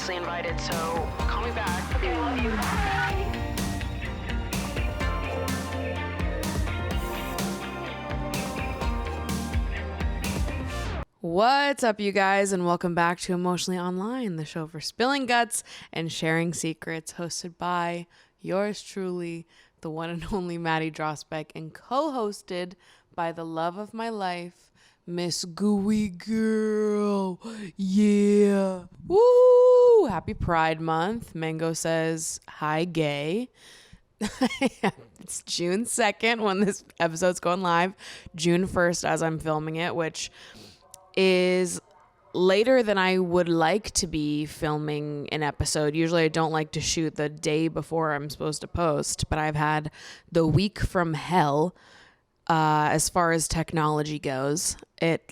obviously invited, so call me back. Okay, love you. Bye. What's up, you guys, and welcome back to Emotionally Online, the show for spilling guts and sharing secrets, hosted by yours truly, the one and only Maddie Drosbeck, and co-hosted by the love of my life, Miss Gooey Girl. Yeah. Woo! Happy Pride Month. Mango says, hi, gay. It's June 2nd when this episode's going live. June 1st as I'm filming it, which is later than I would like to be filming an episode. Usually I don't like to shoot the day before I'm supposed to post, but I've had the week from hell as far as technology goes. It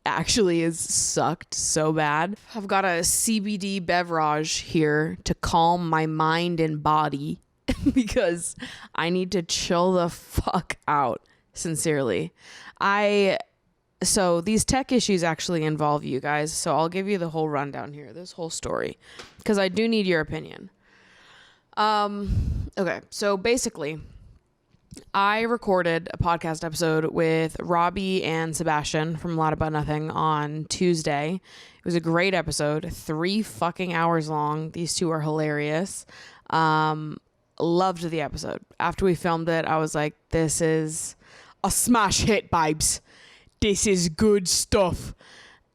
actually is sucked so bad. I've got a CBD beverage here to calm my mind and body because I need to chill the fuck out, sincerely. So these tech issues actually involve you guys, so I'll give you the whole rundown here, this whole story, because I do need your opinion. Okay, so basically, I recorded a podcast episode with Robbie and Sebastian from Lot About Nothing on Tuesday. It was a great episode, 3 fucking hours long. These two are hilarious. Loved the episode. After we filmed it, I was like, this is a smash hit, babes. This is good stuff.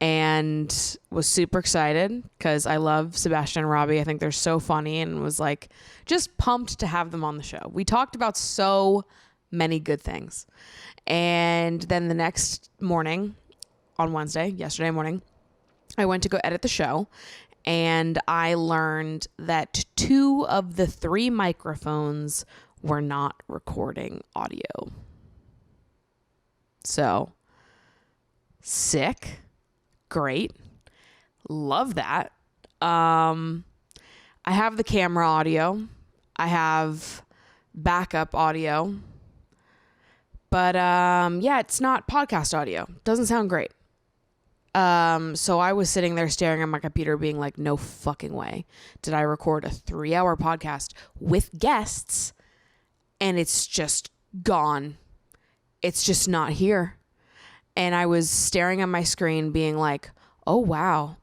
And was super excited because I love Sebastian and Robbie. I think they're so funny, and was like just pumped to have them on the show. We talked about so many good things. And then the next morning, on Wednesday, yesterday morning, I went to go edit the show, and I learned that 2 of the 3 microphones were not recording audio. So sick. Great. Love that. I have the camera audio. I have backup audio. But yeah, it's not podcast audio. Doesn't sound great. So I was sitting there staring at my computer being like, no fucking way did I record a 3-hour podcast with guests and it's just gone. It's just not here. And I was staring at my screen being like, oh, wow,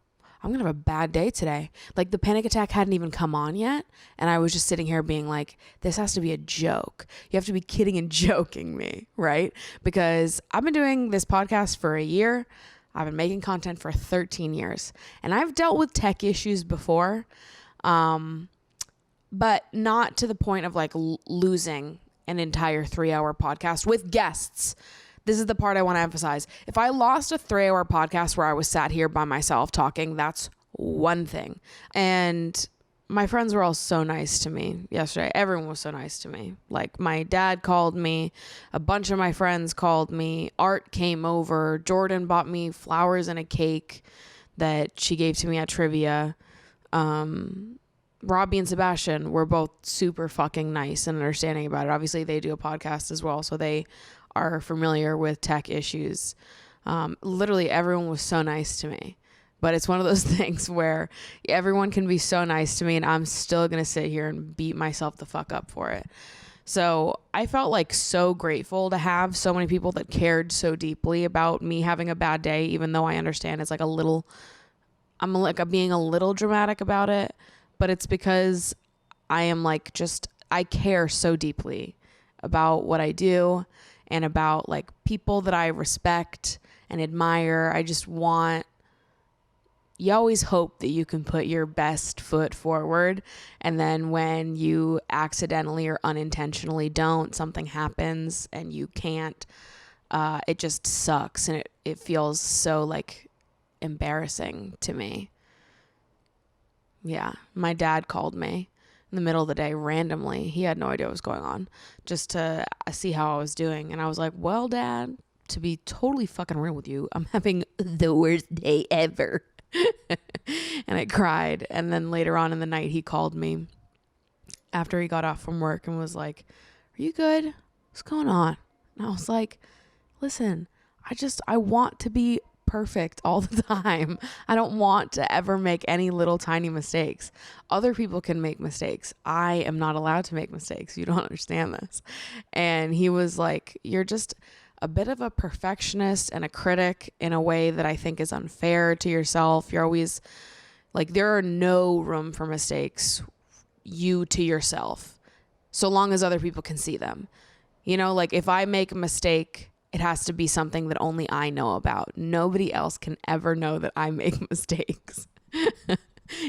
I'm going to have a bad day today. Like, the panic attack hadn't even come on yet. And I was just sitting here being like, this has to be a joke. You have to be kidding and joking me, right? Because I've been doing this podcast for a year. I've been making content for 13 years. And I've dealt with tech issues before, but not to the point of like losing an entire 3-hour podcast with guests. This is the part I want to emphasize. If I lost a 3-hour podcast where I was sat here by myself talking, that's one thing. And my friends were all so nice to me yesterday. Everyone was so nice to me. Like, my dad called me. A bunch of my friends called me. Art came over. Jordan bought me flowers and a cake that she gave to me at trivia. Robbie and Sebastian were both super fucking nice and understanding about it. Obviously, they do a podcast as well, so they are familiar with tech issues. Literally everyone was so nice to me, but it's one of those things where everyone can be so nice to me and I'm still going to sit here and beat myself the fuck up for it. So I felt like so grateful to have so many people that cared so deeply about me having a bad day, even though I understand it's like I'm being a little dramatic about it, but it's because I am like, I care so deeply about what I do and about like people that I respect and admire. You always hope that you can put your best foot forward. And then when you accidentally or unintentionally don't, something happens and you can't, it just sucks. And it feels so like embarrassing to me. Yeah. My dad called me in the middle of the day randomly. He had no idea what was going on, just to see how I was doing. And I was like, well, Dad, to be totally fucking real with you, I'm having the worst day ever. And I cried. And then later on in the night, he called me after he got off from work and was like, are you good? What's going on? And I was like, listen, I want to be perfect all the time. I don't want to ever make any little tiny mistakes. Other people can make mistakes. I am not allowed to make mistakes. You don't understand this. And he was like, you're just a bit of a perfectionist and a critic in a way that I think is unfair to yourself. You're always like, there are no room for mistakes, you to yourself, so long as other people can see them. You know, like if I make a mistake, it has to be something that only I know about. Nobody else can ever know that I make mistakes.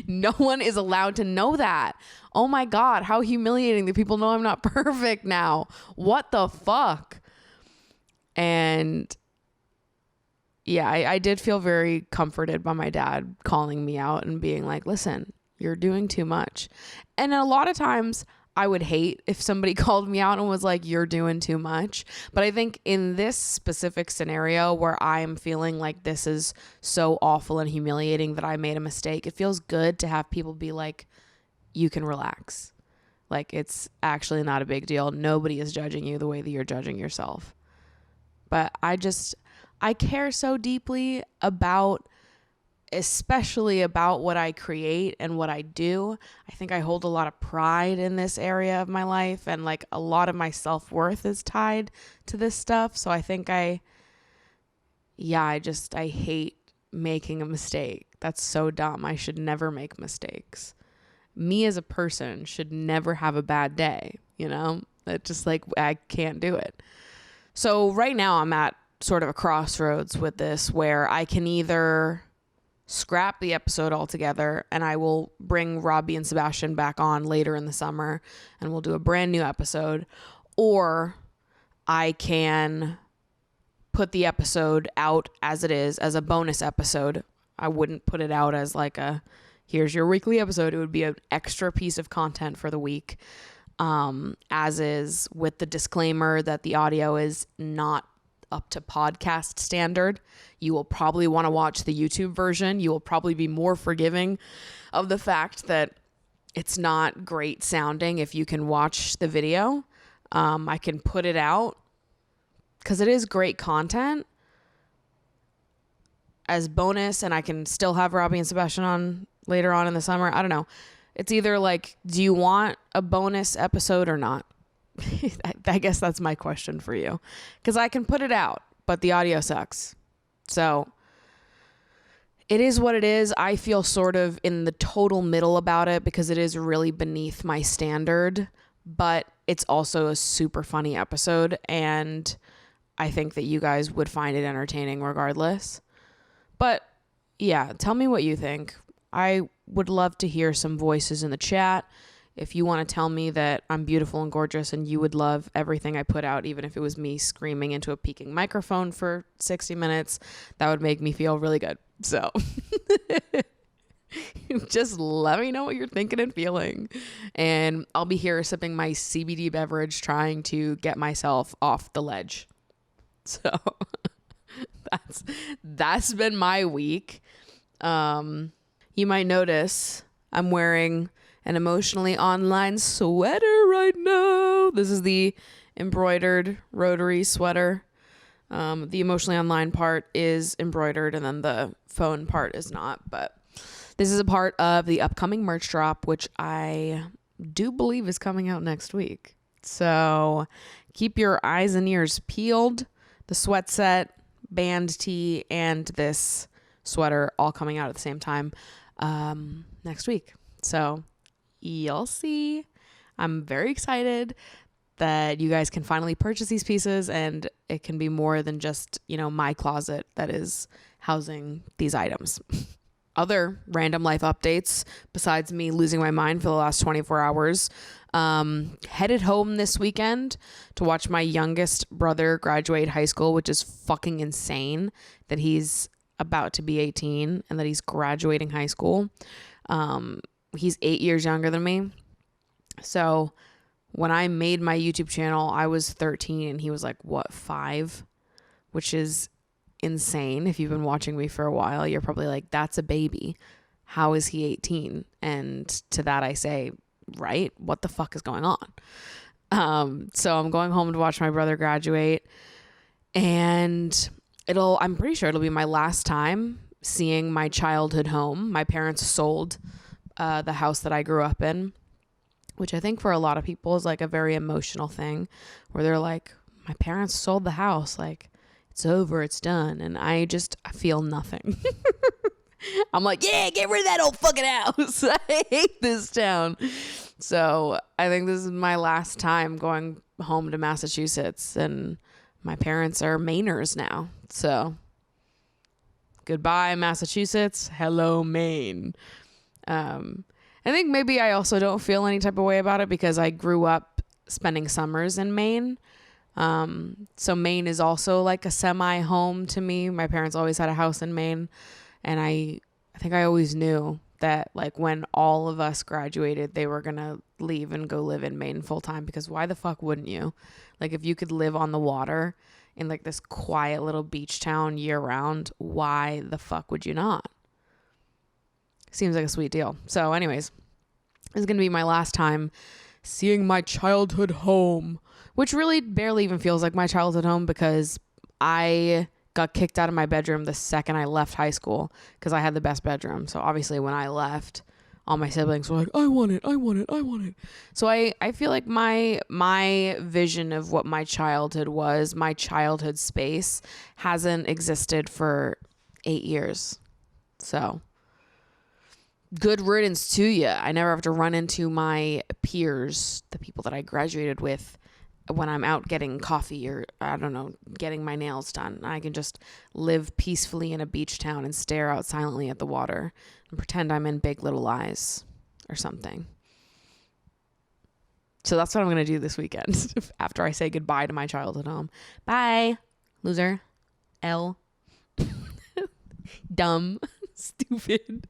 No one is allowed to know that. Oh my God, how humiliating that people know I'm not perfect now. What the fuck? And yeah, I did feel very comforted by my dad calling me out and being like, listen, you're doing too much. And a lot of times I would hate if somebody called me out and was like, you're doing too much. But I think in this specific scenario where I'm feeling like this is so awful and humiliating that I made a mistake, it feels good to have people be like, you can relax. Like, it's actually not a big deal. Nobody is judging you the way that you're judging yourself. But I care so deeply about, especially about what I create and what I do. I think I hold a lot of pride in this area of my life, and like a lot of my self-worth is tied to this stuff. So I think I hate making a mistake. That's so dumb. I should never make mistakes. Me as a person should never have a bad day, you know? It's just like, I can't do it. So right now I'm at sort of a crossroads with this where I can either scrap the episode altogether and I will bring Robbie and Sebastian back on later in the summer and we'll do a brand new episode, or I can put the episode out as it is, as a bonus episode. I wouldn't put it out as like a, here's your weekly episode. It would be an extra piece of content for the week, as is, with the disclaimer that the audio is not up to podcast standard. You will probably want to watch the YouTube version. You will probably be more forgiving of the fact that it's not great sounding if you can watch the video. I can put it out because it is great content as bonus, and I can still have Robbie and Sebastian on later on in the summer. I don't know. It's either like, do you want a bonus episode or not? I guess that's my question for you, because I can put it out, but the audio sucks. So it is what it is. I feel sort of in the total middle about it because it is really beneath my standard, but it's also a super funny episode, and I think that you guys would find it entertaining regardless. But yeah, tell me what you think. I would love to hear some voices in the chat. If you want to tell me that I'm beautiful and gorgeous and you would love everything I put out, even if it was me screaming into a peaking microphone for 60 minutes, that would make me feel really good. So just let me know what you're thinking and feeling. And I'll be here sipping my CBD beverage, trying to get myself off the ledge. So that's been my week. You might notice I'm wearing an emotionally online sweater right now. This is the embroidered rotary sweater. The emotionally online part is embroidered and then the phone part is not, but this is a part of the upcoming merch drop, which I do believe is coming out next week. So keep your eyes and ears peeled. The sweat set, band tee, and this sweater all coming out at the same time next week. So you'll see. I'm very excited that you guys can finally purchase these pieces, and it can be more than just, you know, my closet that is housing these items. Other random life updates besides me losing my mind for the last 24 hours. Headed home this weekend to watch my youngest brother graduate high school, which is fucking insane that he's about to be 18 and that he's graduating high school. He's 8 years younger than me. So when I made my YouTube channel, I was 13 and he was like, what, 5? Which is insane. If you've been watching me for a while, you're probably like, that's a baby. How is he 18? And to that I say, right? What the fuck is going on? So I'm going home to watch my brother graduate. And I'm pretty sure it'll be my last time seeing my childhood home. My parents sold the house that I grew up in, which I think for a lot of people is like a very emotional thing, where they're like, my parents sold the house, like it's over, it's done. And I feel nothing. I'm like, yeah, get rid of that old fucking house. I hate this town. So I think this is my last time going home to Massachusetts, and my parents are Mainers now. So goodbye, Massachusetts. Hello, Maine. I think maybe I also don't feel any type of way about it because I grew up spending summers in Maine. So Maine is also like a semi-home to me. My parents always had a house in Maine. And I think I always knew that like when all of us graduated, they were going to leave and go live in Maine full time, because why the fuck wouldn't you? Like if you could live on the water in like this quiet little beach town year round, why the fuck would you not? Seems like a sweet deal. So anyways, this is going to be my last time seeing my childhood home, which really barely even feels like my childhood home, because I got kicked out of my bedroom the second I left high school because I had the best bedroom. So obviously when I left, all my siblings were like, I want it, I want it, I want it. So I feel like my vision of what my childhood was, my childhood space, hasn't existed for 8 years. So good riddance to you. I never have to run into my peers, the people that I graduated with, when I'm out getting coffee or, I don't know, getting my nails done. I can just live peacefully in a beach town and stare out silently at the water and pretend I'm in Big Little Lies or something. So that's what I'm going to do this weekend after I say goodbye to my childhood home. Bye, loser. L. Dumb. Stupid.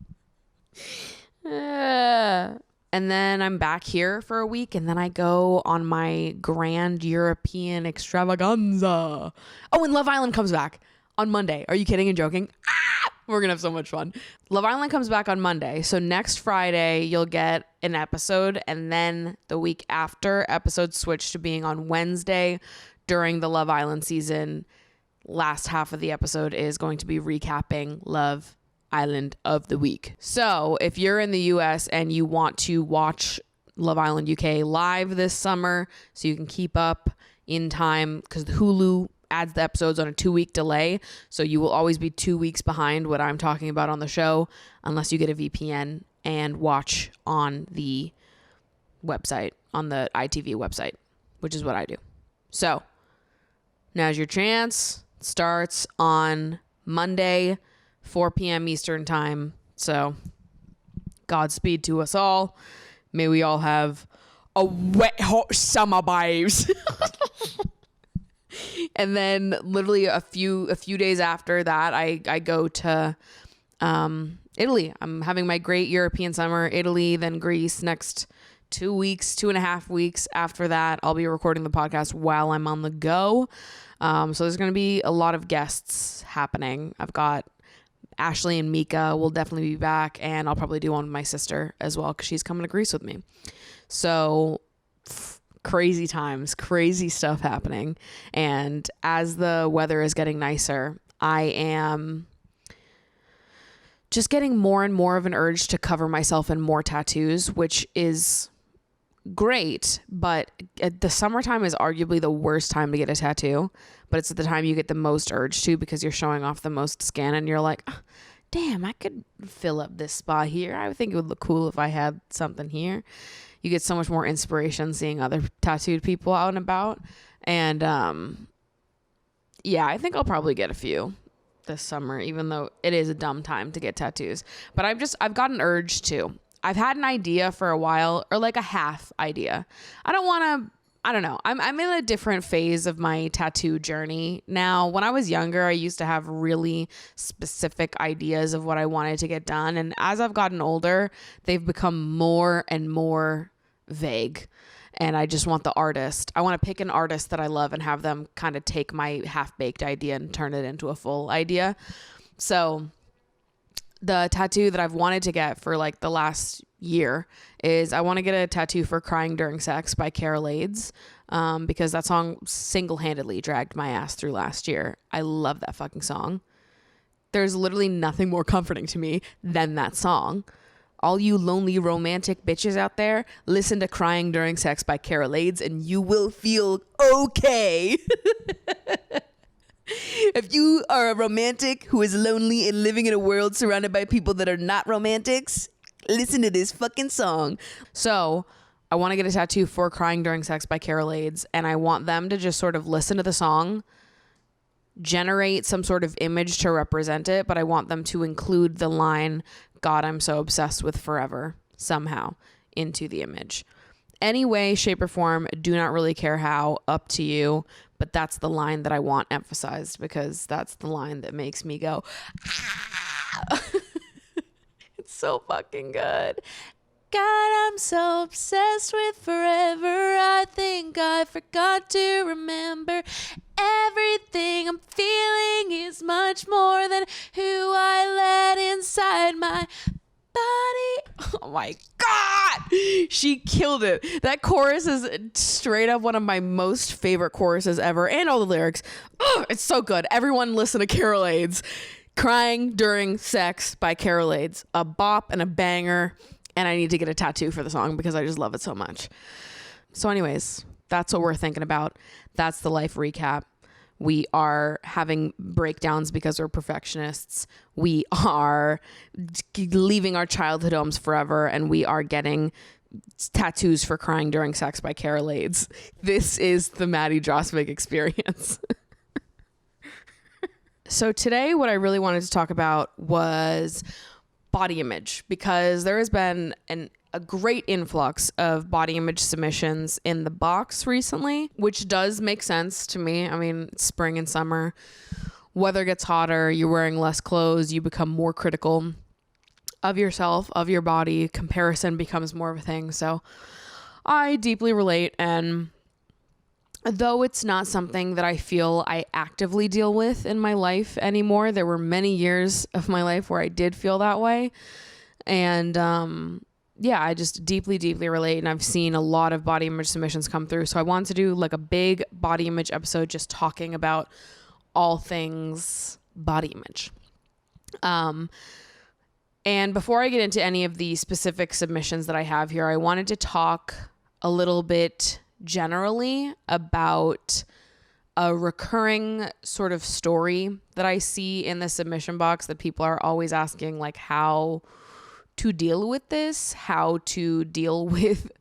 And then I'm back here for a week, and then I go on my grand European extravaganza. Oh, and Love Island comes back on Monday. Are you kidding and joking? We're going to have so much fun. Love Island comes back on Monday. So next Friday, you'll get an episode, and then the week after, episodes switch to being on Wednesday during the Love Island season. Last half of the episode is going to be recapping Love Island of the week. So if you're in the US and you want to watch Love Island UK live this summer so you can keep up in time, because Hulu adds the episodes on a 2-week delay, so you will always be 2 weeks behind what I'm talking about on the show unless you get a VPN and watch on the website, on the ITV website, which is what I do. So now's your chance. It starts on Monday, 4 p.m. Eastern time. So Godspeed to us all. May we all have a wet, hot summer, babes. And then literally a few days after that, I go to Italy. I'm having my great European summer. Italy, then Greece. Next 2.5 weeks after that, I'll be recording the podcast while I'm on the go. So there's going to be a lot of guests happening. I've got Ashley and Mika will definitely be back, and I'll probably do one with my sister as well because she's coming to Greece with me. So crazy times, crazy stuff happening. And as the weather is getting nicer, I am just getting more and more of an urge to cover myself in more tattoos, which is great, but the summertime is arguably the worst time to get a tattoo, but it's at the time you get the most urge to, because you're showing off the most skin and you're like, oh, damn, I could fill up this spot here. I would think it would look cool if I had something here. You get so much more inspiration seeing other tattooed people out and about. And yeah, I think I'll probably get a few this summer, even though it is a dumb time to get tattoos. But I've got an urge to. I've had an idea for a while, or like a half idea. I don't know. I'm in a different phase of my tattoo journey now. When I was younger, I used to have really specific ideas of what I wanted to get done. And as I've gotten older, they've become more and more vague. And I just want the artist. I want to pick an artist that I love and have them kind of take my half-baked idea and turn it into a full idea. So the tattoo that I've wanted to get for like the last year is I want to get a tattoo for Crying During Sex by Carol Aids. because that song single-handedly dragged my ass through last year. I love that fucking song. There's literally nothing more comforting to me than that song. All you lonely romantic bitches out there, listen to Crying During Sex by Carol Aids and you will feel okay. If you are a romantic who is lonely and living in a world surrounded by people that are not romantics, listen to this fucking song. So I want to get a tattoo for Crying During Sex by Carol Aids, and I want them to just sort of listen to the song, generate some sort of image to represent it, but I want them to include the line, God, I'm so obsessed with forever, somehow into the image. Any way, shape, or form, do not really care how, up to you, but that's the line that I want emphasized because that's the line that makes me go, ah! It's so fucking good. God, I'm so obsessed with forever. I think I forgot to remember. Everything I'm feeling is much more than who I let inside my body. Oh my God. She killed it. That chorus is straight up one of my most favorite choruses ever. And all the lyrics. Oh, it's so good. Everyone listen to Carol Aids. Crying During Sex by Carol Aids. A bop and a banger. And I need to get a tattoo for the song because I just love it so much. So anyways, that's what we're thinking about. That's the life recap. We are having breakdowns because we're perfectionists. We are leaving our childhood homes forever. And we are getting tattoos for Crying During Sex by Carol Aids. This is the Maddie Drosvig experience. So today, what I really wanted to talk about was body image, because there has been a great influx of body image submissions in the box recently, which does make sense to me. I mean, it's spring and summer, weather gets hotter, you're wearing less clothes, you become more critical of yourself, of your body, comparison becomes more of a thing. So I deeply relate, and though it's not something that I feel I actively deal with in my life anymore, there were many years of my life where I did feel that way. And yeah, I just deeply, deeply relate. And I've seen a lot of body image submissions come through. So I wanted to do like a big body image episode just talking about all things body image. And before I get into any of the specific submissions that I have here, I wanted to talk a little bit generally about a recurring sort of story that I see in the submission box that people are always asking, like how to deal with this, how to deal with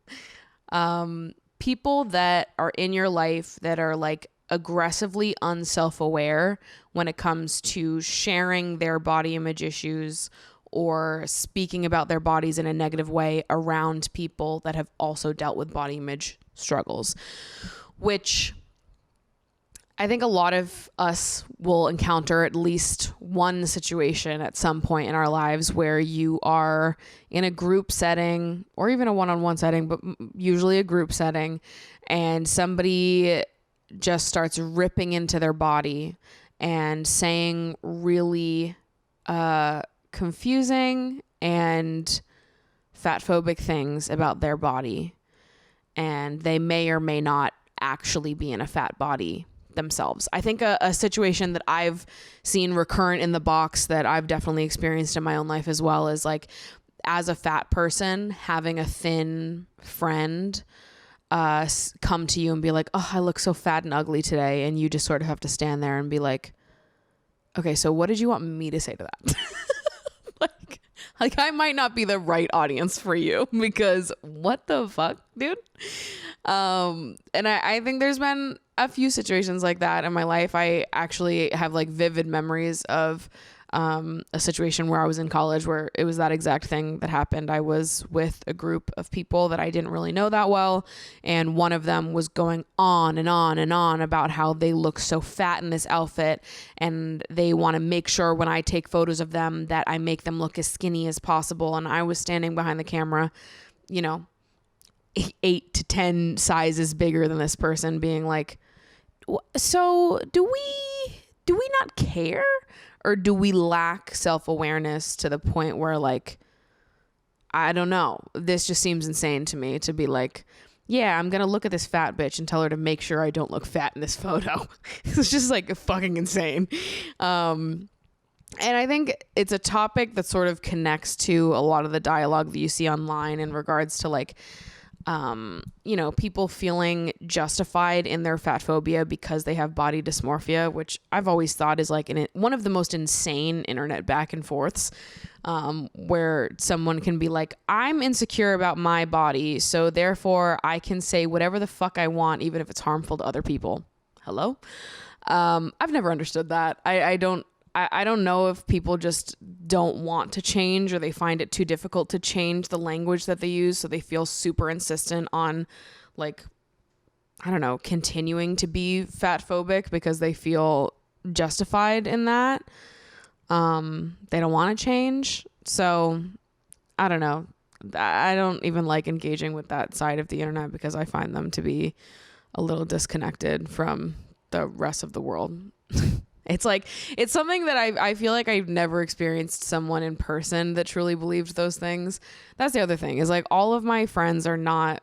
people that are in your life that are like aggressively unself-aware when it comes to sharing their body image issues or speaking about their bodies in a negative way around people that have also dealt with body image struggles, which I think a lot of us will encounter at least one situation at some point in our lives where you are in a group setting or even a one-on-one setting, but usually a group setting, and somebody just starts ripping into their body and saying really confusing and fatphobic things about their body. And they may or may not actually be in a fat body themselves. I think a situation that I've seen recurrent in the box that I've definitely experienced in my own life as well is like, as a fat person, having a thin friend come to you and be like, oh, I look so fat and ugly today. And you just sort of have to stand there and be like, okay, so what did you want me to say to that? Like I might not be the right audience for you because what the fuck, dude? And I think there's been a few situations like that in my life. I actually have like vivid memories of a situation where I was in college where it was that exact thing that happened. I was with a group of people that I didn't really know that well, and one of them was going on and on and on about how they look so fat in this outfit, and they want to make sure when I take photos of them that I make them look as skinny as possible. And I was standing behind the camera, 8 to 10 sizes bigger than this person, being like, so do we not care? Or do we lack self-awareness to the point where, like, I don't know, this just seems insane to me to be like, yeah, I'm going to look at this fat bitch and tell her to make sure I don't look fat in this photo. It's just like fucking insane. And I think it's a topic that sort of connects to a lot of the dialogue that you see online in regards to like, people feeling justified in their fat phobia because they have body dysmorphia, which I've always thought is like one of the most insane internet back and forths, where someone can be like, I'm insecure about my body, so therefore I can say whatever the fuck I want, even if it's harmful to other people. Hello? I've never understood that. I don't know if people just don't want to change or they find it too difficult to change the language that they use. So they feel super insistent on like, I don't know, continuing to be fat phobic because they feel justified in that. They don't want to change. So I don't know. I don't even like engaging with that side of the internet because I find them to be a little disconnected from the rest of the world. It's like, it's something that I feel like I've never experienced someone in person that truly believed those things. That's the other thing is like all of my friends are not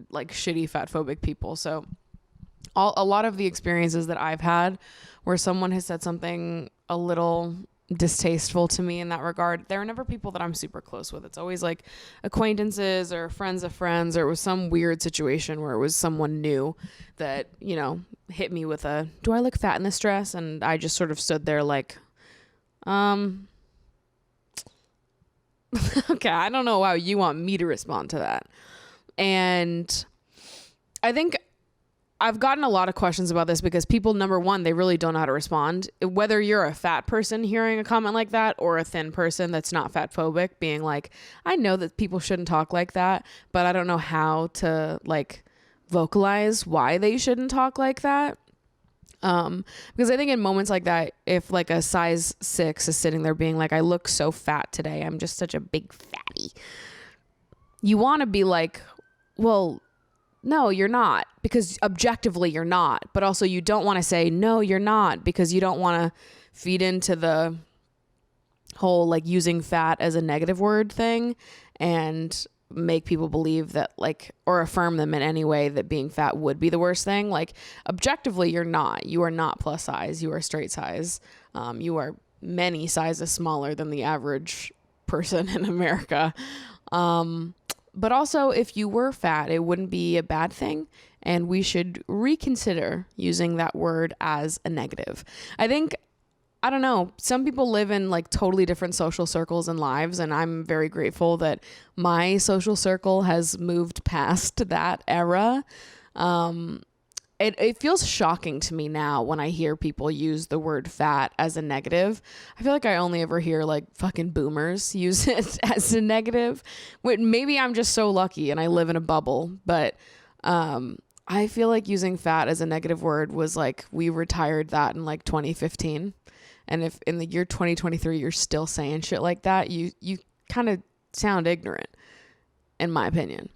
like shitty fat phobic people. So a lot of the experiences that I've had where someone has said something a little distasteful to me in that regard, there are never people that I'm super close with. It's always like acquaintances or friends of friends, or it was some weird situation where it was someone new that, hit me with a, do I look fat in this dress? And I just sort of stood there like, okay, I don't know how you want me to respond to that. And I think I've gotten a lot of questions about this because people, number one, they really don't know how to respond. Whether you're a fat person hearing a comment like that or a thin person that's not fat phobic being like, I know that people shouldn't talk like that, but I don't know how to like vocalize why they shouldn't talk like that. Because I think in moments like that, if like a size 6 is sitting there being like, I look so fat today, I'm just such a big fatty. You want to be like, well, no, you're not, because objectively you're not. But also you don't want to say, no, you're not, because you don't want to feed into the whole like using fat as a negative word thing and make people believe that like, or affirm them in any way that being fat would be the worst thing. Like objectively, you're not. You are not plus size. You are straight size. You are many sizes smaller than the average person in America. But also, if you were fat, it wouldn't be a bad thing, and we should reconsider using that word as a negative. I think, I don't know, some people live in like totally different social circles and lives, and I'm very grateful that my social circle has moved past that era. It feels shocking to me now when I hear people use the word fat as a negative. I feel like I only ever hear like fucking boomers use it as a negative. Maybe I'm just so lucky and I live in a bubble, but I feel like using fat as a negative word was like, we retired that in like 2015. And if in the year 2023 you're still saying shit like that, you kind of sound ignorant, in my opinion.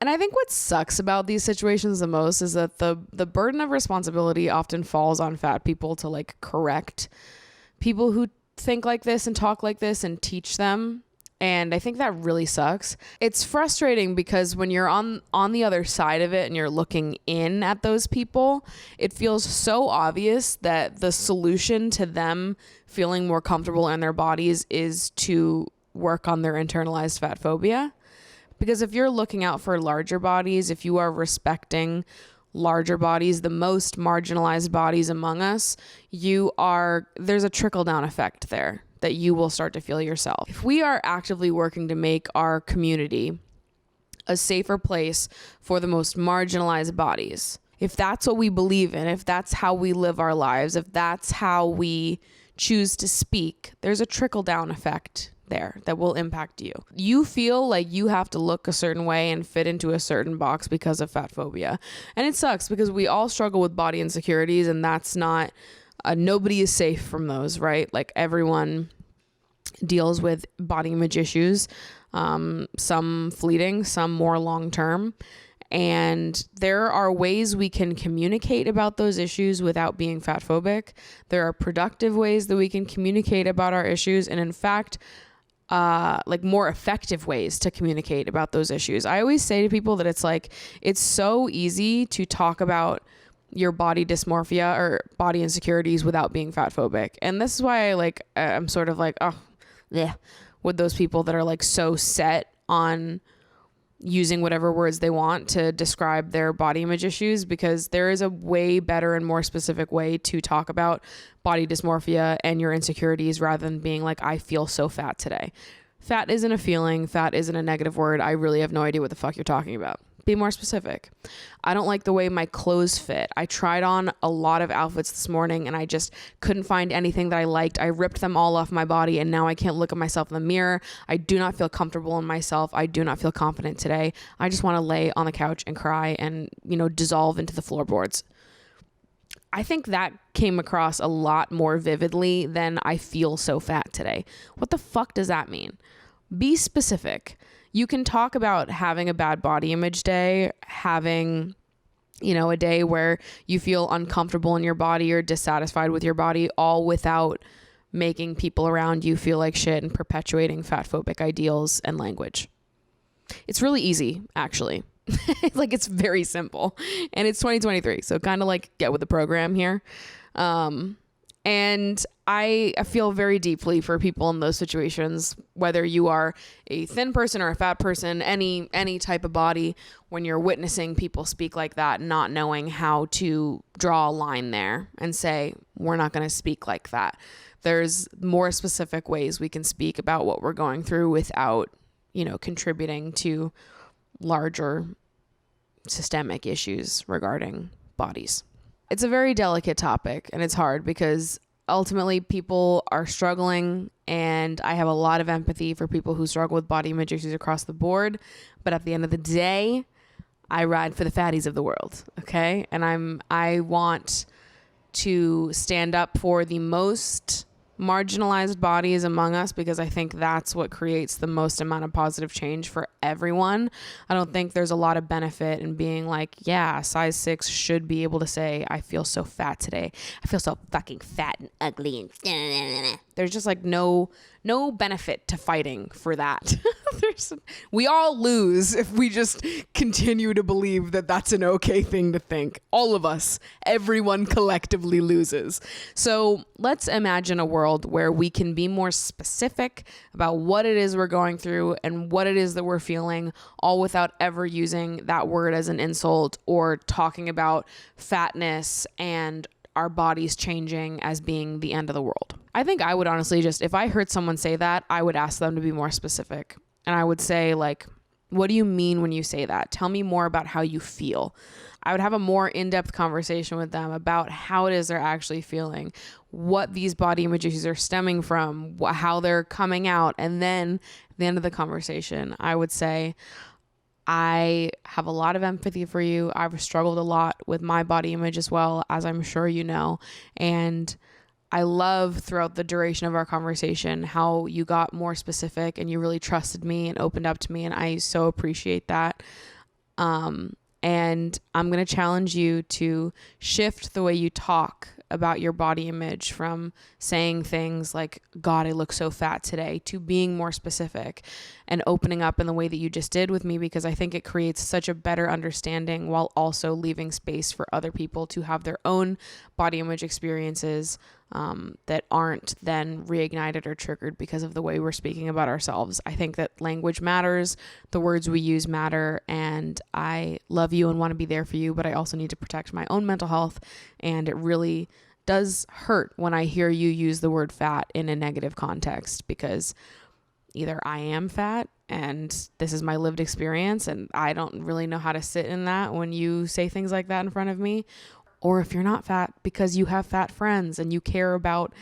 And I think what sucks about these situations the most is that the burden of responsibility often falls on fat people to like correct people who think like this and talk like this and teach them. And I think that really sucks. It's frustrating because when you're on the other side of it and you're looking in at those people, it feels so obvious that the solution to them feeling more comfortable in their bodies is to work on their internalized fat phobia. Because if you're looking out for larger bodies, if you are respecting larger bodies, the most marginalized bodies among us, there's a trickle-down effect there that you will start to feel yourself. If we are actively working to make our community a safer place for the most marginalized bodies, if that's what we believe in, if that's how we live our lives, if that's how we choose to speak, there's a trickle-down effect there that will impact you. You feel like you have to look a certain way and fit into a certain box because of fat phobia. And it sucks because we all struggle with body insecurities, and that's not, nobody is safe from those, right? Like everyone deals with body image issues, some fleeting, some more long-term. And there are ways we can communicate about those issues without being fat phobic. There are productive ways that we can communicate about our issues. And in fact, like more effective ways to communicate about those issues. I always say to people that it's like, it's so easy to talk about your body dysmorphia or body insecurities without being fat phobic. And this is why I'm sort of like, oh, yeah, with those people that are like so set on using whatever words they want to describe their body image issues, because there is a way better and more specific way to talk about body dysmorphia and your insecurities rather than being like, I feel so fat today. Fat isn't a feeling. Fat isn't a negative word. I really have no idea what the fuck you're talking about. Be more specific. I don't like the way my clothes fit. I tried on a lot of outfits this morning and I just couldn't find anything that I liked. I ripped them all off my body and now I can't look at myself in the mirror. I do not feel comfortable in myself. I do not feel confident today. I just want to lay on the couch and cry and, dissolve into the floorboards. I think that came across a lot more vividly than I feel so fat today. What the fuck does that mean? Be specific. You can talk about having a bad body image day, having, a day where you feel uncomfortable in your body or dissatisfied with your body, all without making people around you feel like shit and perpetuating fat phobic ideals and language. It's really easy, actually. It's very simple, and it's 2023. So kind of like get with the program here. And I feel very deeply for people in those situations, whether you are a thin person or a fat person, any type of body, when you're witnessing people speak like that, not knowing how to draw a line there and say, we're not going to speak like that. There's more specific ways we can speak about what we're going through without, contributing to larger systemic issues regarding bodies. It's a very delicate topic and it's hard because ultimately people are struggling, and I have a lot of empathy for people who struggle with body image issues across the board. But at the end of the day, I ride for the fatties of the world. Okay. And I want to stand up for the most marginalized bodies among us, because I think that's what creates the most amount of positive change for everyone. I don't think there's a lot of benefit in being like, yeah, size 6 should be able to say, I feel so fat today. I feel so fucking fat and ugly. And there's just like no benefit to fighting for that. We all lose if we just continue to believe that that's an okay thing to think. All of us, everyone collectively loses. So let's imagine a world where we can be more specific about what it is we're going through and what it is that we're feeling, all without ever using that word as an insult or talking about fatness and our bodies changing as being the end of the world. I think I would honestly just, if I heard someone say that, I would ask them to be more specific. And I would say, like, what do you mean when you say that? Tell me more about how you feel. I would have a more in-depth conversation with them about how it is they're actually feeling, what these body image issues are stemming from, how they're coming out. And then at the end of the conversation, I would say, I have a lot of empathy for you. I've struggled a lot with my body image as well, as I'm sure you know. And I love throughout the duration of our conversation how you got more specific and you really trusted me and opened up to me. And I so appreciate that. And I'm going to challenge you to shift the way you talk about your body image from saying things like, God, I look so fat today, to being more specific and opening up in the way that you just did with me, because I think it creates such a better understanding while also leaving space for other people to have their own body image experiences that aren't then reignited or triggered because of the way we're speaking about ourselves. I think that language matters, the words we use matter, and I love you and want to be there for you, but I also need to protect my own mental health, and it really does hurt when I hear you use the word fat in a negative context, because either I am fat and this is my lived experience and I don't really know how to sit in that when you say things like that in front of me, or if you're not fat because you have fat friends and you care about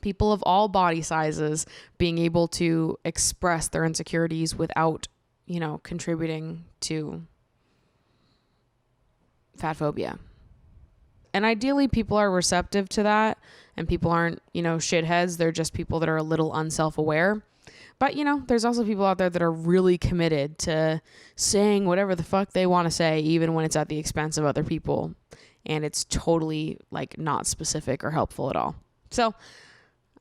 people of all body sizes being able to express their insecurities without, contributing to fat phobia. And ideally people are receptive to that and people aren't, shitheads. They're just people that are a little unself-aware. But, there's also people out there that are really committed to saying whatever the fuck they want to say, even when it's at the expense of other people. And it's totally not specific or helpful at all. So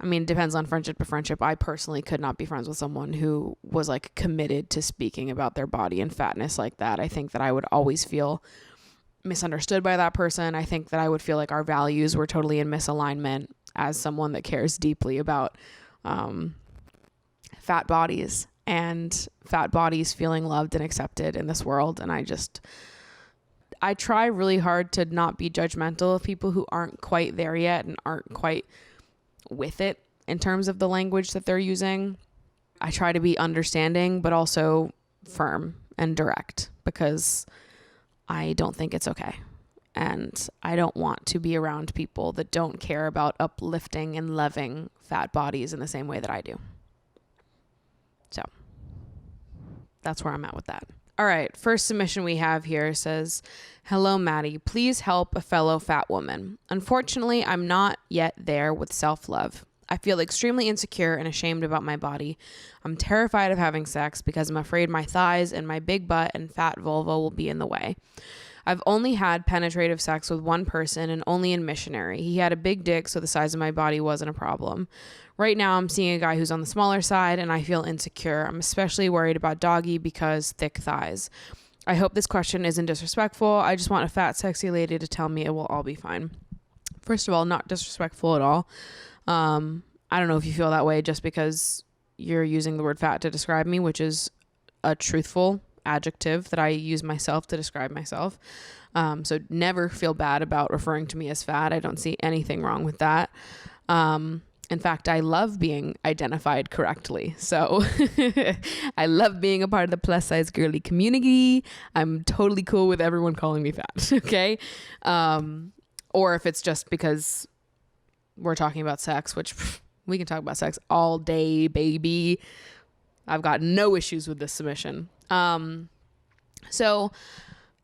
I mean, it depends on friendship to friendship. I personally could not be friends with someone who was like committed to speaking about their body and fatness like that. I think that I would always feel misunderstood by that person. I think that I would feel like our values were totally in misalignment as someone that cares deeply about fat bodies and fat bodies feeling loved and accepted in this world. And I try really hard to not be judgmental of people who aren't quite there yet and aren't quite with it in terms of the language that they're using. I try to be understanding, but also firm and direct, because I don't think it's okay. And I don't want to be around people that don't care about uplifting and loving fat bodies in the same way that I do. So that's where I'm at with that. All right. First submission we have here says, "Hello, Maddie. Please help a fellow fat woman. Unfortunately, I'm not yet there with self-love. I feel extremely insecure and ashamed about my body. I'm terrified of having sex because I'm afraid my thighs and my big butt and fat vulva will be in the way. I've only had penetrative sex with one person and only in missionary. He had a big dick, so the size of my body wasn't a problem. Right now, I'm seeing a guy who's on the smaller side and I feel insecure. I'm especially worried about doggy because thick thighs. I hope this question isn't disrespectful. I just want a fat, sexy lady to tell me it will all be fine." First of all, not disrespectful at all. I don't know if you feel that way just because you're using the word fat to describe me, which is a truthful adjective that I use myself to describe myself. So never feel bad about referring to me as fat. I don't see anything wrong with that. In fact, I love being identified correctly. So I love being a part of the plus size girly community. I'm totally cool with everyone calling me fat. Okay. Or if it's just because we're talking about sex, which we can talk about sex all day, baby. I've got no issues with this submission. So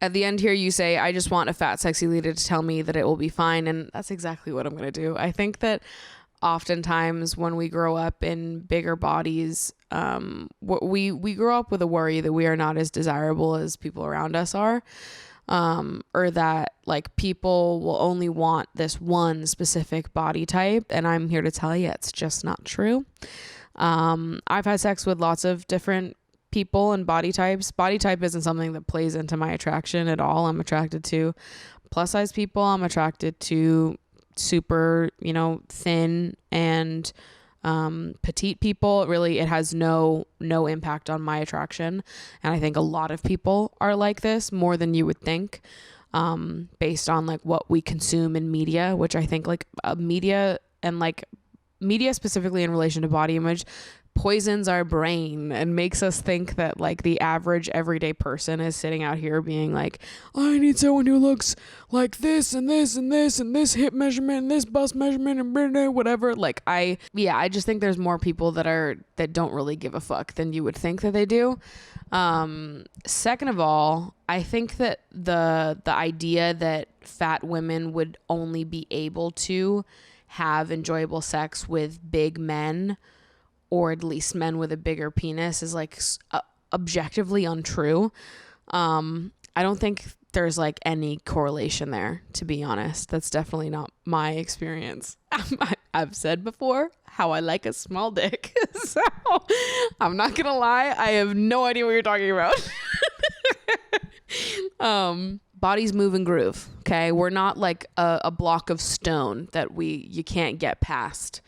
at the end here, you say, "I just want a fat, sexy leader to tell me that it will be fine." And that's exactly what I'm going to do. I think that oftentimes when we grow up in bigger bodies, we grow up with a worry that we are not as desirable as people around us are. Or that like people will only want this one specific body type. And I'm here to tell you it's just not true. I've had sex with lots of different people and body types. Body type isn't something that plays into my attraction at all. I'm attracted to plus size people. I'm attracted to super, thin and petite people. Really, it has no impact on my attraction. And I think a lot of people are like this, more than you would think, based on like what we consume in media, which I think like media specifically in relation to body image poisons our brain and makes us think that like the average everyday person is sitting out here being like, "I need someone who looks like this and this and this and this hip measurement and this bust measurement and whatever." Like I just think there's more people that don't really give a fuck than you would think that they do. Second of all, I think that the idea that fat women would only be able to have enjoyable sex with big men, or at least men with a bigger penis, is like objectively untrue. I don't think there's like any correlation there, to be honest. That's definitely not my experience. I've said before how I like a small dick. So I'm not going to lie. I have no idea what you're talking about. Bodies move and groove. Okay. We're not like a block of stone that you can't get past,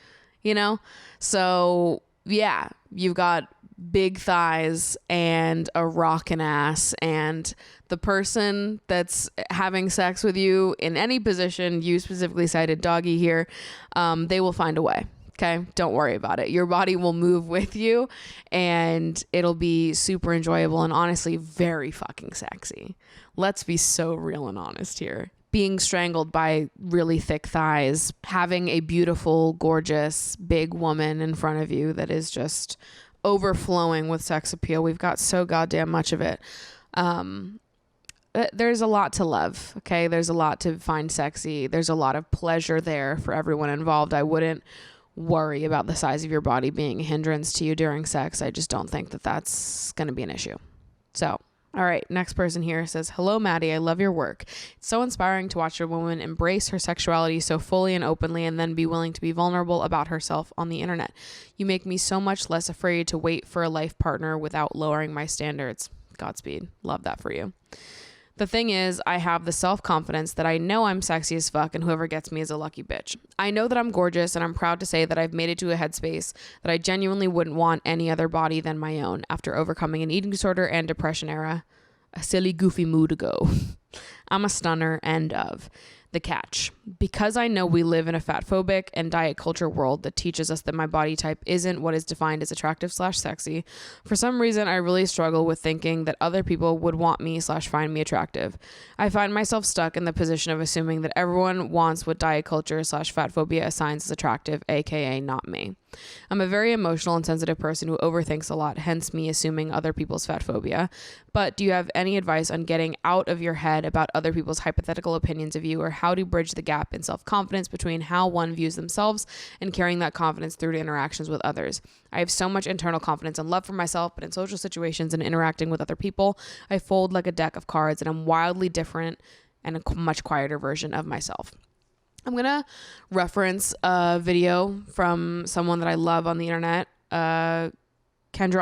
So yeah, you've got big thighs and a rockin' ass, and the person that's having sex with you in any position, you specifically cited doggy here, they will find a way. Okay. Don't worry about it. Your body will move with you and it'll be super enjoyable and honestly very fucking sexy. Let's be so real and honest here. Being strangled by really thick thighs, having a beautiful, gorgeous, big woman in front of you that is just overflowing with sex appeal. We've got so goddamn much of it. There's a lot to love. Okay. There's a lot to find sexy. There's a lot of pleasure there for everyone involved. I wouldn't worry about the size of your body being a hindrance to you during sex. I just don't think that that's going to be an issue. So All right, next person here says, hello, Maddie. I love your work. It's so inspiring to watch a woman embrace her sexuality so fully and openly and then be willing to be vulnerable about herself on the internet. You make me so much less afraid to wait for a life partner without lowering my standards. Godspeed. Love that for you. The thing is, I have the self-confidence that I know I'm sexy as fuck and whoever gets me is a lucky bitch. I know that I'm gorgeous and I'm proud to say that I've made it to a headspace that I genuinely wouldn't want any other body than my own after overcoming an eating disorder and depression era a silly, goofy mood ago. I'm a stunner, end of. The catch. Because I know we live in a fat phobic and diet culture world that teaches us that my body type isn't what is defined as attractive/sexy, for some reason I really struggle with thinking that other people would want me/find me attractive. I find myself stuck in the position of assuming that everyone wants what diet culture/fat phobia assigns as attractive, aka not me. I'm a very emotional and sensitive person who overthinks a lot, hence me assuming other people's fat phobia. But do you have any advice on getting out of your head about other people's hypothetical opinions of you, or how to bridge the gap in self-confidence between how one views themselves and carrying that confidence through to interactions with others? I have so much internal confidence and love for myself, but in social situations and interacting with other people, I fold like a deck of cards and I'm wildly different and a much quieter version of myself. I'm going to reference a video from someone that I love on the internet, Kendra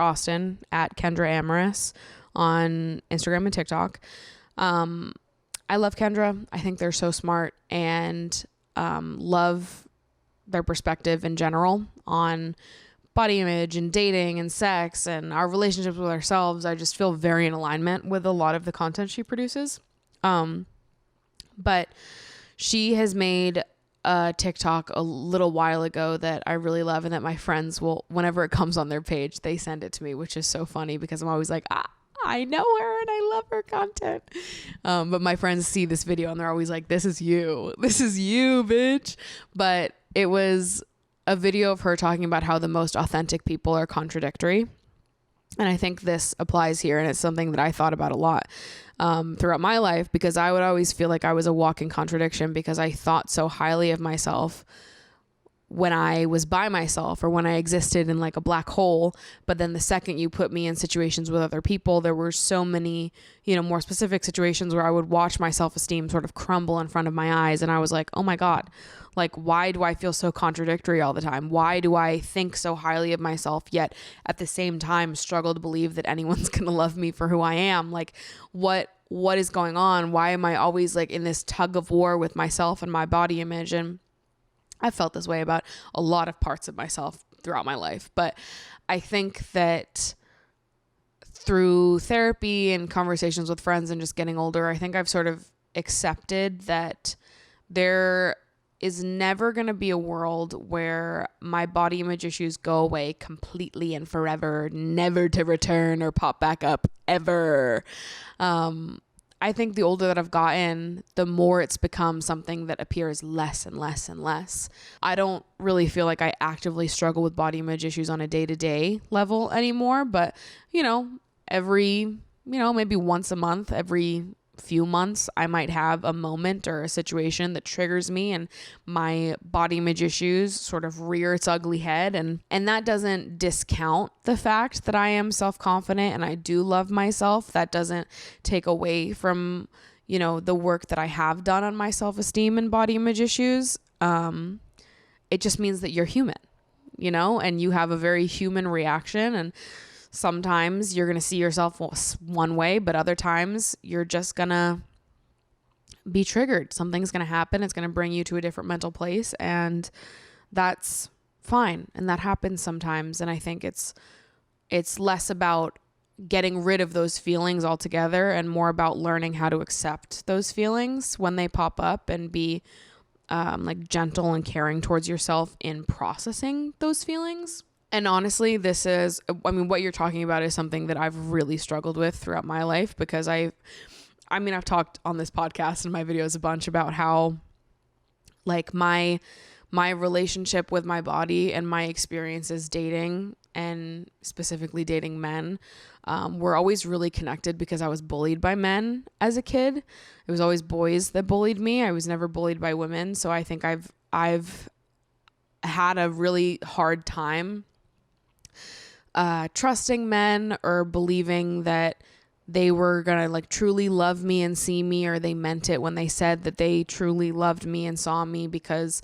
Austin at Kendra Amorous on Instagram and TikTok. I love Kendra. I think they're so smart and love their perspective in general on body image and dating and sex and our relationships with ourselves. I just feel very in alignment with a lot of the content she produces. But she has made a TikTok a little while ago that I really love and that my friends will, whenever it comes on their page, they send it to me, which is so funny because I'm always like, I know her and I love her content. But my friends see this video and they're always like, this is you, bitch. But it was a video of her talking about how the most authentic people are contradictory. And I think this applies here. And it's something that I thought about a lot throughout my life, because I would always feel like I was a walking contradiction because I thought so highly of myself when I was by myself or when I existed in like a black hole. But then the second you put me in situations with other people, there were so many, more specific situations where I would watch my self-esteem sort of crumble in front of my eyes. And I was like, oh my God, like, why do I feel so contradictory all the time? Why do I think so highly of myself, yet at the same time struggle to believe that anyone's going to love me for who I am? Like, what is going on? Why am I always like in this tug of war with myself and my body image? And I felt this way about a lot of parts of myself throughout my life. But I think that through therapy and conversations with friends and just getting older, I think I've sort of accepted that there is never going to be a world where my body image issues go away completely and forever, never to return or pop back up ever. I think the older that I've gotten, the more it's become something that appears less and less and less. I don't really feel like I actively struggle with body image issues on a day-to-day level anymore, but every, maybe once a month, every few months, I might have a moment or a situation that triggers me and my body image issues sort of rear its ugly head. And that doesn't discount the fact that I am self-confident and I do love myself. That doesn't take away from, the work that I have done on my self-esteem and body image issues. It just means that you're human, and you have a very human reaction. And sometimes you're going to see yourself one way, but other times you're just going to be triggered. Something's going to happen. It's going to bring you to a different mental place, and that's fine. And that happens sometimes. And I think it's less about getting rid of those feelings altogether and more about learning how to accept those feelings when they pop up and be like gentle and caring towards yourself in processing those feelings. And honestly, what you're talking about is something that I've really struggled with throughout my life, because I've talked on this podcast and my videos a bunch about how like my relationship with my body and my experiences dating, and specifically dating men, were always really connected because I was bullied by men as a kid. It was always boys that bullied me. I was never bullied by women. So I think I've had a really hard time trusting men or believing that they were gonna like truly love me and see me, or they meant it when they said that they truly loved me and saw me, because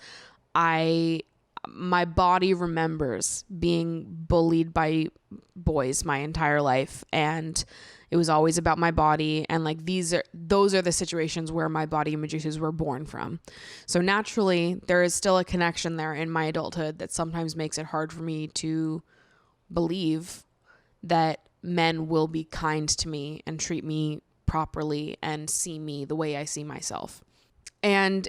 my body remembers being bullied by boys my entire life, and it was always about my body, and like those are the situations where my body image issues were born from. So naturally there is still a connection there in my adulthood that sometimes makes it hard for me to believe that men will be kind to me and treat me properly and see me the way I see myself. And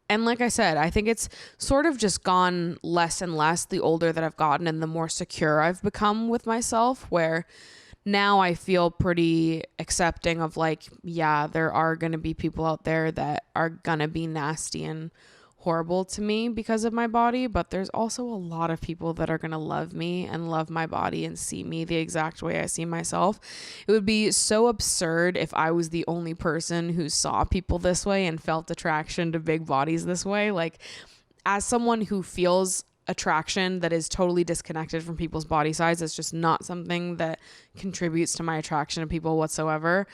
and like I said, I think it's sort of just gone less and less the older that I've gotten and the more secure I've become with myself, where now I feel pretty accepting of like, yeah, there are going to be people out there that are going to be nasty and horrible to me because of my body, but there's also a lot of people that are going to love me and love my body and see me the exact way I see myself. It would be so absurd if I was the only person who saw people this way and felt attraction to big bodies this way. Like, as someone who feels attraction that is totally disconnected from people's body size, it's just not something that contributes to my attraction to people whatsoever.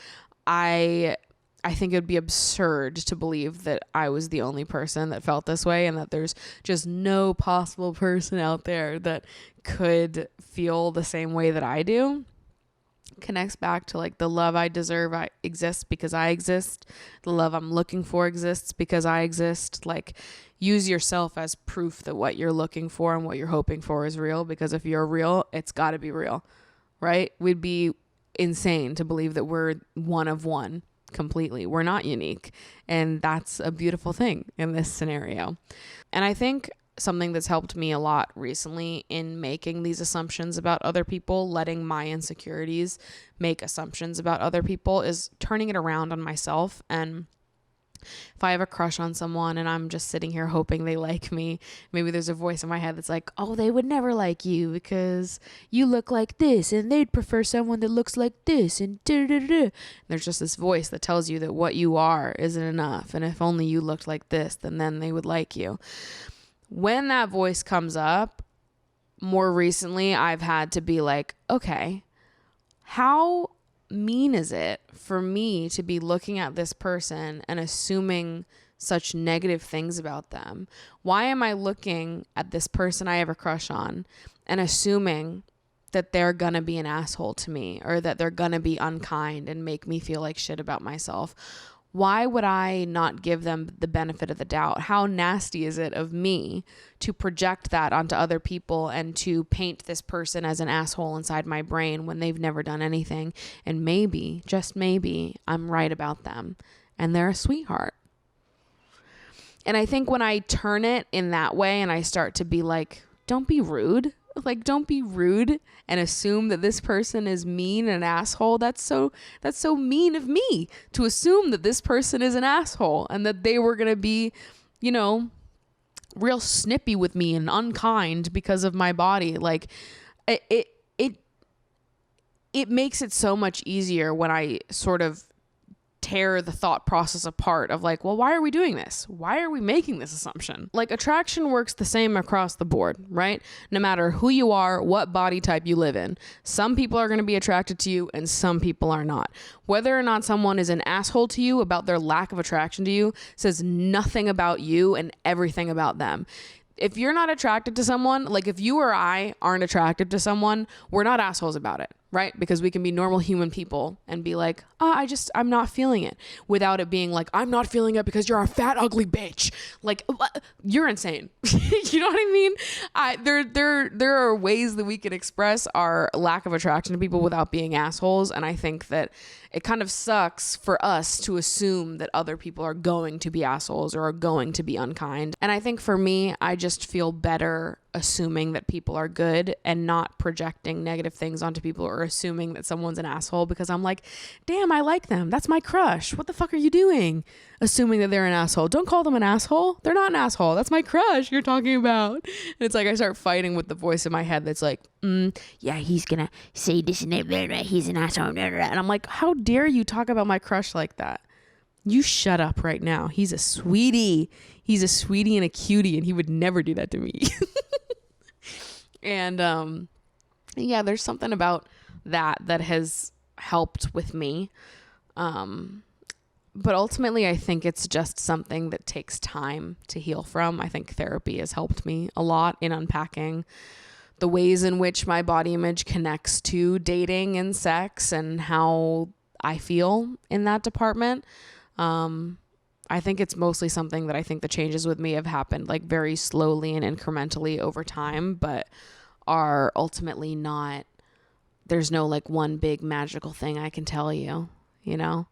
I think it would be absurd to believe that I was the only person that felt this way, and that there's just no possible person out there that could feel the same way that I do. Connects back to like the love I deserve exists because I exist. The love I'm looking for exists because I exist. Like, use yourself as proof that what you're looking for and what you're hoping for is real, because if you're real, it's got to be real, right? We'd be insane to believe that we're one of one. Completely. We're not unique. And that's a beautiful thing in this scenario. And I think something that's helped me a lot recently in making these assumptions about other people, letting my insecurities make assumptions about other people, is turning it around on myself. And if I have a crush on someone and I'm just sitting here hoping they like me, maybe there's a voice in my head that's like, oh, they would never like you because you look like this, and they'd prefer someone that looks like this, and da-da-da-da. There's just this voice that tells you that what you are isn't enough, and if only you looked like this, then they would like you. When that voice comes up, more recently, I've had to be like, okay, how mean is it for me to be looking at this person and assuming such negative things about them? Why am I looking at this person I have a crush on and assuming that they're gonna be an asshole to me, or that they're gonna be unkind and make me feel like shit about myself? Why would I not give them the benefit of the doubt? How nasty is it of me to project that onto other people and to paint this person as an asshole inside my brain when they've never done anything? And maybe, just maybe, I'm right about them and they're a sweetheart. And I think when I turn it in that way and I start to be like, don't be rude. Like, don't be rude and assume that this person is mean and an asshole. That's so mean of me to assume that this person is an asshole and that they were going to be, you know, real snippy with me and unkind because of my body. Like, it makes it so much easier when I sort of tear the thought process apart of like, well, why are we doing this? Why are we making this assumption? Like, attraction works the same across the board, right? No matter who you are, what body type you live in. Some people are going to be attracted to you and some people are not. Whether or not someone is an asshole to you about their lack of attraction to you says nothing about you and everything about them. If you're not attracted to someone, like if you or I aren't attracted to someone, we're not assholes about it, right? Because we can be normal human people and be like, I'm not feeling it, without it being like, I'm not feeling it because you're a fat, ugly bitch. Like, you're insane. You know what I mean? There are ways that we can express our lack of attraction to people without being assholes. And I think that it kind of sucks for us to assume that other people are going to be assholes or are going to be unkind. And I think for me, I just feel better assuming that people are good and not projecting negative things onto people or assuming that someone's an asshole, because I'm like, damn, I like them. That's my crush. What the fuck are you doing? Assuming that they're an asshole. Don't call them an asshole. They're not an asshole. That's my crush you're talking about. And it's like I start fighting with the voice in my head that's like, yeah, he's gonna say this and that, he's an asshole. And I'm like, how dare you talk about my crush like that? You shut up right now. He's a sweetie. He's a sweetie and a cutie, and he would never do that to me. And yeah, there's something about that has helped with me. But ultimately, I think it's just something that takes time to heal from. I think therapy has helped me a lot in unpacking the ways in which my body image connects to dating and sex and how I feel in that department. I think it's mostly something that I think the changes with me have happened like very slowly and incrementally over time, but are ultimately not, there's no like one big magical thing I can tell you, you know?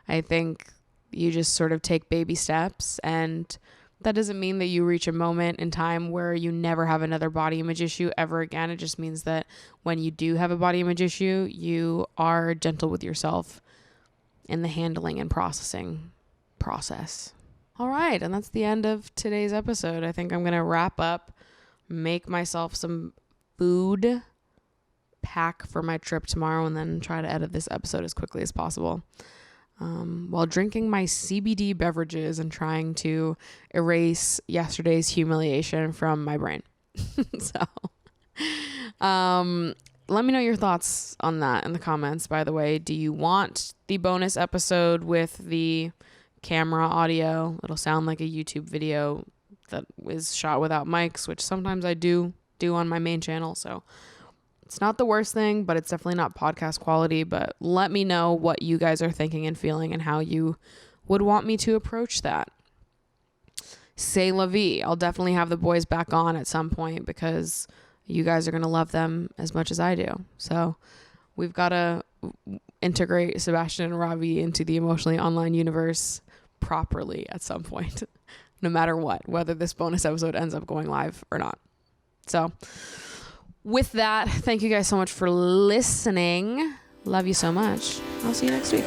I think you just sort of take baby steps, and that doesn't mean that you reach a moment in time where you never have another body image issue ever again. It just means that when you do have a body image issue, you are gentle with yourself in the handling and processing process. All right. And that's the end of today's episode. I think I'm going to wrap up, make myself some food, pack for my trip tomorrow, and then try to edit this episode as quickly as possible. While drinking my CBD beverages and trying to erase yesterday's humiliation from my brain. So, let me know your thoughts on that in the comments. By the way, do you want the bonus episode with the camera audio? It'll sound like a YouTube video that is shot without mics, which sometimes I do on my main channel. So it's not the worst thing, but it's definitely not podcast quality. But let me know what you guys are thinking and feeling and how you would want me to approach that. C'est la vie. I'll definitely have the boys back on at some point because you guys are going to love them as much as I do. So we've got to integrate Sebastian and Ravi into the Emotionally Online universe properly at some point, no matter what, whether this bonus episode ends up going live or not. So with that, thank you guys so much for listening. Love you so much. I'll see you next week.